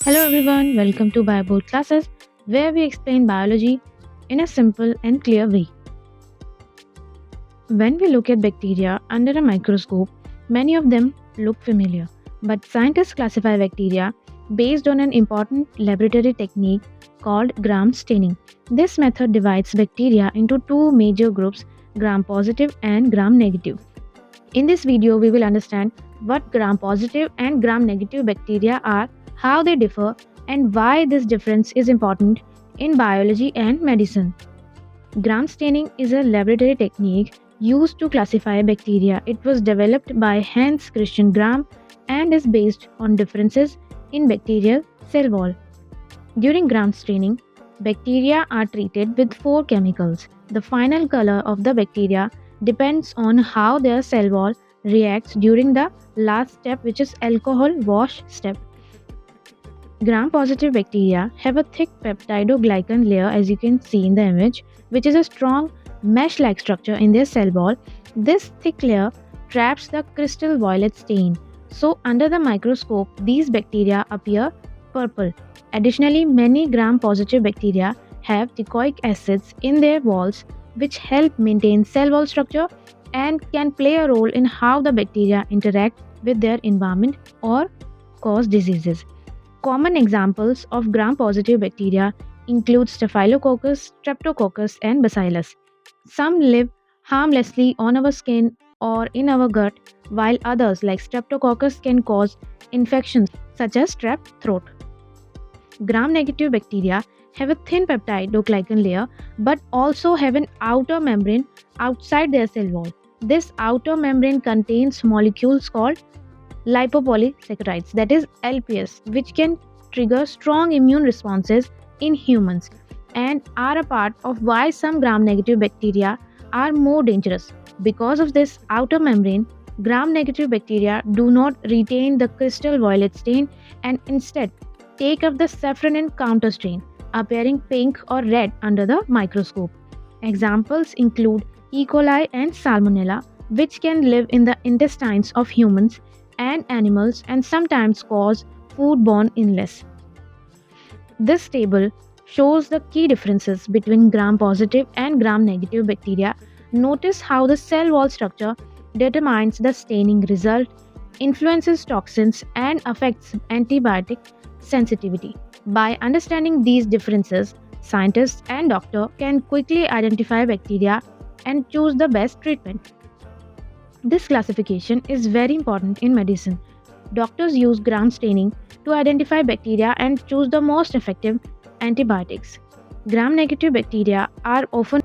Hello everyone, welcome to BioBoard classes where we explain biology in a simple and clear way. When we look at bacteria under a microscope, many of them look familiar, but scientists classify bacteria based on an important laboratory technique called gram staining. This method divides bacteria into two major groups, gram positive and gram negative. In this video, we will understand what gram positive and gram negative bacteria are, how they differ, and why this difference is important in biology and medicine. Gram staining is a laboratory technique used to classify bacteria. It was developed by Hans Christian Gram and is based on differences in bacterial cell wall. During gram staining, bacteria are treated with four chemicals. The final color of the bacteria depends on how their cell wall reacts during the last step, which is alcohol wash step. Gram-positive bacteria have a thick peptidoglycan layer, as you can see in the image, which is a strong mesh-like structure in their cell wall. This thick layer traps the crystal violet stain. So under the microscope, these bacteria appear purple. Additionally, many gram-positive bacteria have teichoic acids in their walls, which help maintain cell wall structure and can play a role in how the bacteria interact with their environment or cause diseases. Common examples of gram-positive bacteria include Staphylococcus, Streptococcus, and Bacillus. Some live harmlessly on our skin or in our gut, while others, like Streptococcus, can cause infections such as strep throat. Gram-negative bacteria have a thin peptidoglycan layer but also have an outer membrane outside their cell wall. This outer membrane contains molecules called lipopolysaccharides, that is LPS, which can trigger strong immune responses in humans and are a part of why some gram-negative bacteria are more dangerous. Because of this outer membrane, gram-negative bacteria do not retain the crystal violet stain and instead take up the safranin counter stain, appearing pink or red under the microscope. Examples include E. coli and Salmonella, which can live in the intestines of humans and animals and sometimes cause foodborne illness. This table shows the key differences between gram-positive and gram-negative bacteria. Notice how the cell wall structure determines the staining result, influences toxins, and affects antibiotic sensitivity. By understanding these differences, scientists and doctors can quickly identify bacteria and choose the best treatment. This classification is very important in medicine. Doctors use gram staining to identify bacteria and choose the most effective antibiotics. Gram negative bacteria are often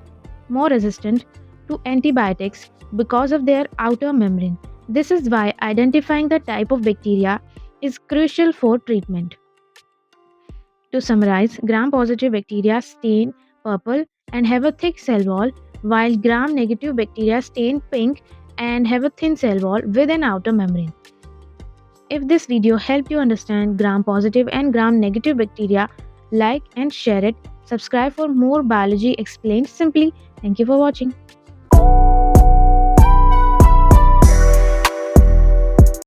more resistant to antibiotics because of their outer membrane. This is why identifying the type of bacteria is crucial for treatment. To summarize, gram positive bacteria stain purple and have a thick cell wall, while gram negative bacteria stain pink and have a thin cell wall with an outer membrane. If this video helped you understand gram positive and gram negative bacteria, like and share it. Subscribe for more biology explained simply. Thank you for watching.